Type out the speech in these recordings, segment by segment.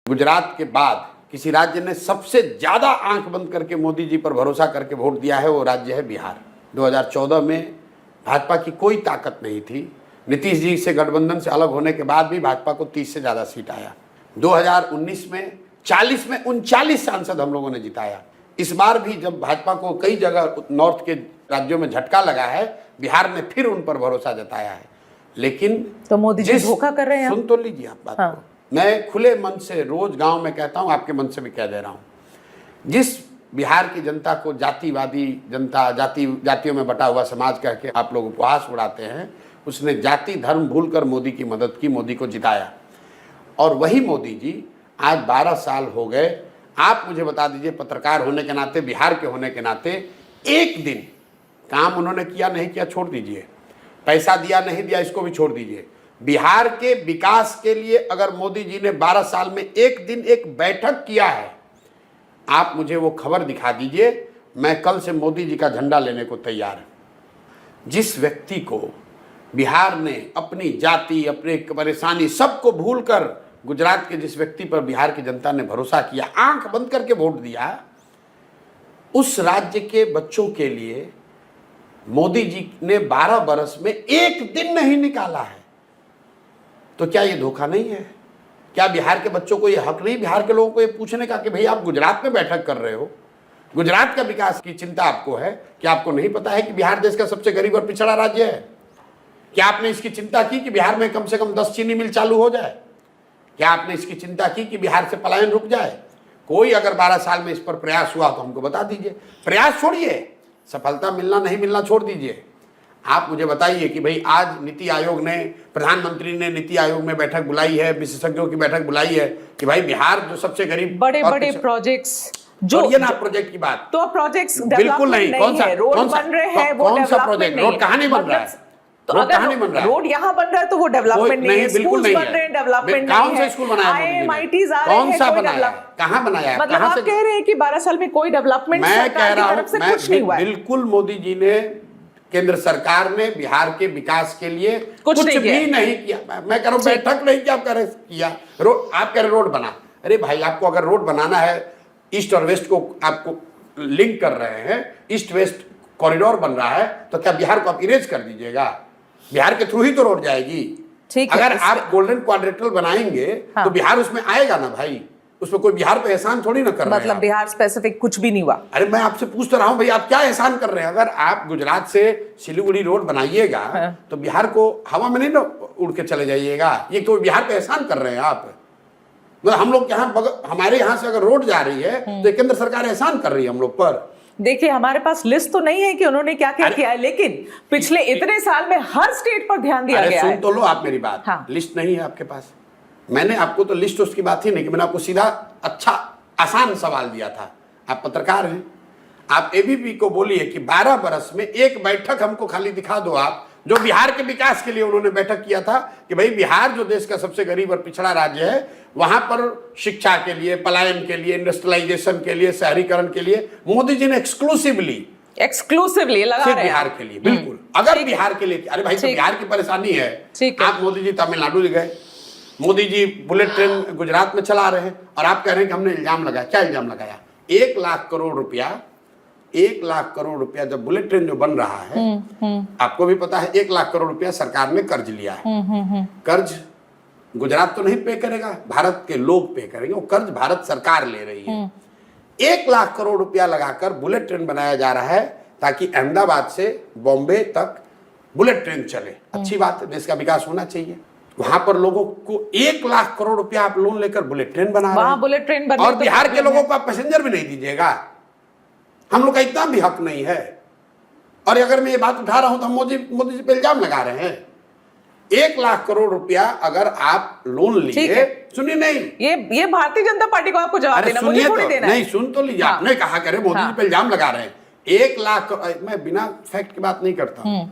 गुजरात के बाद किसी राज्य ने सबसे ज्यादा आंख बंद करके मोदी जी पर भरोसा करके वोट दिया है, वो राज्य है बिहार। 2014 में भाजपा की कोई ताकत नहीं थी। नीतीश जी से गठबंधन से अलग होने के बाद भी भाजपा को 30 से ज्यादा सीट आया। 2019 में 40 में 39 सांसद हम लोगों ने जिताया। इस बार भी जब भाजपा को कई जगह नॉर्थ के राज्यों में झटका लगा है, बिहार ने फिर उन पर भरोसा जताया है। लेकिन तो मोदी जी धोखा कर रहे हैं। सुन तो लीजिए आप बात को। मैं खुले मन से रोज गांव में कहता हूं, आपके मन से भी कह दे रहा हूं, जिस बिहार की जनता को जातिवादी जनता, जातियों में बटा हुआ समाज कह के आप लोग उपहास उड़ाते हैं, उसने जाति धर्म भूलकर मोदी की मदद की, मोदी को जिताया। और वही मोदी जी आज 12 साल हो गए। आप मुझे बता दीजिए, पत्रकार होने के नाते, बिहार के होने के नाते, एक दिन काम उन्होंने किया नहीं किया छोड़ दीजिए, पैसा दिया नहीं दिया इसको भी छोड़ दीजिए, बिहार के विकास के लिए अगर मोदी जी ने 12 साल में एक दिन एक बैठक किया है, आप मुझे वो खबर दिखा दीजिए, मैं कल से मोदी जी का झंडा लेने को तैयार हूं। जिस व्यक्ति को बिहार ने अपनी जाति, अपने परेशानी सबको भूलकर, गुजरात के जिस व्यक्ति पर बिहार की जनता ने भरोसा किया, आंख बंद करके वोट दिया, उस राज्य के बच्चों के लिए मोदी जी ने 12 बरस में एक दिन नहीं निकाला है। तो क्या ये धोखा नहीं है? क्या बिहार के बच्चों को ये हक नहीं, बिहार के लोगों को ये पूछने का कि भाई आप गुजरात में बैठक कर रहे हो, गुजरात का विकास की चिंता आपको है, क्या आपको नहीं पता है कि बिहार देश का सबसे गरीब और पिछड़ा राज्य है? क्या आपने इसकी चिंता की कि बिहार में कम से कम 10 चीनी मिल चालू हो जाए? क्या आपने इसकी चिंता की कि बिहार से पलायन रुक जाए? कोई अगर 12 साल में इस पर प्रयास हुआ तो हमको बता दीजिए। प्रयास छोड़िए, सफलता मिलना नहीं मिलना छोड़ दीजिए। आप मुझे बताइए कि भाई आज नीति आयोग ने, प्रधानमंत्री ने नीति आयोग में बैठक बुलाई है, विशेषज्ञों की बैठक बुलाई है कि भाई बिहार जो सबसे गरीब, बड़े बड़े प्रोजेक्ट्स जो ये ना प्रोजेक्ट की बात, तो प्रोजेक्ट्स बिल्कुल नहीं। कौन सा रोड बन रहे हैं, वो कौन सा प्रोजेक्ट? रोड कहाँ नहीं बन रहा है? तो अगर रोड यहाँ बन रहा है तो वो डेवलपमेंट नहीं है, बिल्कुल नहीं बन रहे हैं, डेवलपमेंट कौन सा स्कूल बनाया मोदी जी ने? कौन सा बनाया? कहाँ बनाया? मतलब आप कह रहे हैं कि 12 साल में कोई डेवलपमेंट सरकार की तरफ से कुछ नहीं हुआ है? बिल्कुल, मोदी जी ने, केंद्र सरकार ने बिहार के विकास के लिए कुछ भी नहीं किया। मैं कह रहा हूँ बैठक नहीं किया, आप कह रहे किया। आप कह रहे रोड बना। अरे भाई, आपको अगर रोड बनाना है, ईस्ट और वेस्ट को आपको लिंक कर रहे हैं, ईस्ट वेस्ट कॉरिडोर बन रहा है, तो क्या बिहार को आप इरेज कर दीजिएगा? बिहार के थ्रू ही तो रोड जाएगी। अगर आप गोल्डन क्वाड्रेटल बनाएंगे तो बिहार उसमें आएगा ना भाई, उसमें कोई बिहार पे एहसान थोड़ी ना कर रहे हैं। मतलब बिहार स्पेसिफिक कुछ भी नहीं हुआ। अरे मैं आपसे पूछ तो रहा हूँ भाई, आप क्या एहसान कर रहे हैं? अगर आप गुजरात से सिलीगुड़ी रोड बनाइएगा तो बिहार को हवा में नहीं ना उड़ के चले जाइएगा। ये तो बिहार पे एहसान कर रहे हैं आप। मतलब हम लोग यहाँ, हमारे यहाँ से अगर रोड जा रही है तो केंद्र सरकार एहसान कर रही है हम लोग पर। देखिए, हमारे पास लिस्ट तो नहीं है कि उन्होंने क्या क्या किया है, लेकिन पिछले इतने साल में हर स्टेट पर ध्यान दिया गया है। सुन तो लो आप मेरी बात। हाँ। लिस्ट नहीं है आपके पास। मैंने आपको तो लिस्ट उसकी बात ही नहीं कि मैंने आपको सीधा अच्छा आसान सवाल दिया था। आप पत्रकार हैं, आप एबीपी को बोलिए कि 12 बरस में एक बैठक हमको खाली दिखा दो आप, जो बिहार के विकास के लिए उन्होंने बैठक किया था कि भाई बिहार जो देश का सबसे गरीब और पिछड़ा राज्य है, वहां पर शिक्षा के लिए, पलायन के लिए, इंडस्ट्रियलाइजेशन के लिए, शहरीकरण के लिए मोदी जी ने एक्सक्लूसिवली लगा रहे हैं बिहार के लिए। बिल्कुल, अगर बिहार के लिए, अरे भाई तो बिहार की परेशानी है। आप मोदी जी तमिलनाडु गए, मोदी जी बुलेट ट्रेन गुजरात में चला रहे हैं, और आप कह रहे हैं कि हमने इल्जाम लगाया। क्या इल्जाम लगाया? 1 लाख करोड़ रुपया, 1 लाख करोड़ रुपया जब बुलेट ट्रेन जो बन रहा है, आपको भी पता है 1 लाख करोड़ रुपया सरकार ने कर्ज लिया है। कर्ज गुजरात तो नहीं पे करेगा, भारत के लोग पे करेंगे। वो कर्ज भारत सरकार ले रही है। 1 लाख करोड़ रुपया लगाकर बुलेट ट्रेन बनाया जा रहा है ताकि अहमदाबाद से बॉम्बे तक बुलेट ट्रेन चले। अच्छी बात है, देश का विकास होना चाहिए। वहां पर लोगों को 1 लाख करोड़ रुपया आप लोन लेकर बुलेट ट्रेन बना रहे हैं। बुलेट ट्रेन और बिहार के लोगों को आप पैसेंजर भी नहीं दीजिएगा। हम लोग का इतना भी हक नहीं है। और अगर मैं ये बात उठा रहा हूं तो हम मोदी जी पे इल्जाम लगा रहे हैं। 1 लाख करोड़ रुपया अगर आप लोन लिए, सुनिए, नहीं, ये भारतीय जनता पार्टी को आपको जवाब देना, मुझे थोड़ी देना है। नहीं, सुन तो लीजिए। आपने कहा करे मोदी जी पे इल्जाम लगा रहे हैं। 1 लाख, मैं बिना फैक्ट की बात नहीं करता हूं।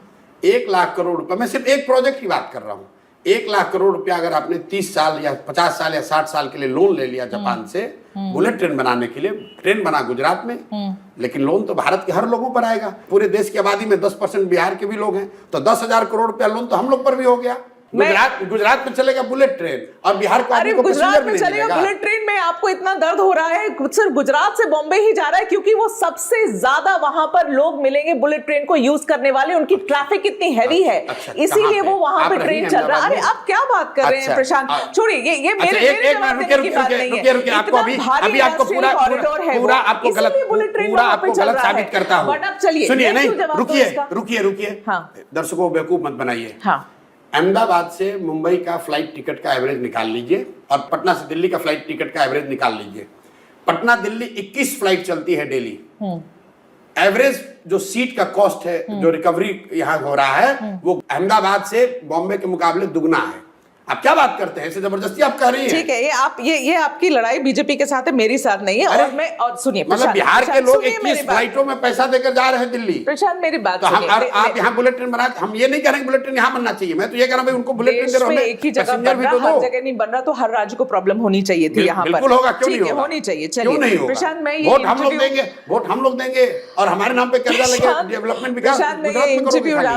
1 लाख करोड़ रुपया, मैं सिर्फ एक प्रोजेक्ट की बात कर रहा हूं। 1 लाख करोड़ रुपया अगर आपने 30 साल या 50 साल या 60 साल के लिए लोन ले लिया जापान से बुलेट ट्रेन बनाने के लिए, ट्रेन बना गुजरात में, लेकिन लोन तो भारत के हर लोगों पर आएगा। पूरे देश की आबादी में 10% बिहार के भी लोग हैं, तो 10,000 करोड़ रुपया लोन तो हम लोग पर भी हो गया। गुजरात में चलेगा बुलेट ट्रेन और बिहार को अरे आदमी को गुजरात पैसेंजर में भी नहीं चलेगा मिलेगा। बुलेट ट्रेन में आपको इतना दर्द हो रहा है, सिर्फ गुजरात से बॉम्बे ही जा रहा है क्योंकि वो सबसे ज्यादा वहां पर लोग मिलेंगे बुलेट ट्रेन को यूज करने वाले, उनकी ट्रैफिक इतनी हैवी है, इसीलिए वो वहां पे ट्रेन चल रहा है। अरे आप क्या बात कर रहे हैं प्रशांत, छोड़िए ये मेरे जवाब देने की बात नहीं है। रुकिए आपको अभी आपको पूरा आपको गलत साबित करता हूं। बट अब चलिए सुनिए, नहीं रुकिए दर्शकों को बेवकूफ मत बनाइए। अहमदाबाद से मुंबई का फ्लाइट टिकट का एवरेज निकाल लीजिए और पटना से दिल्ली का फ्लाइट टिकट का एवरेज निकाल लीजिए। पटना दिल्ली 21 फ्लाइट चलती है डेली। एवरेज जो सीट का कॉस्ट है, जो रिकवरी यहाँ हो रहा है, वो अहमदाबाद से बॉम्बे के मुकाबले दुगना है। आप क्या बात करते हैं, ऐसे जबरदस्ती आप कह रही हैं। ठीक है, ये आपकी लड़ाई बीजेपी के साथ है, मेरी साथ नहीं है। और सुनिए, मतलब बिहार के लोग 21 फ्लाइटों में पैसा देकर जा रहे हैं दिल्ली। प्रशांत मेरी बात तो आप यहाँ बुलेट ट्रेन बना, हम ये नहीं कह रहे बुलेट ट्रेन यहाँ बनना चाहिए, मैं तो ये कह रहा हूँ उनको बुलेट ट्रेन दे रहे हो, एक ही जगह बन रहा, हर जगह नहीं बन रहा, तो हर राज्य को प्रॉब्लम होनी चाहिए थी यहाँ पर। बिल्कुल होगा, क्यों नहीं होगा, होनी चाहिए। क्यों नहीं होगा? प्रशांत, मैं वोट हम लोग देंगे और हमारे नाम पे कर्जा लेके डेवलपमेंट विकास गुजरात में करोगे।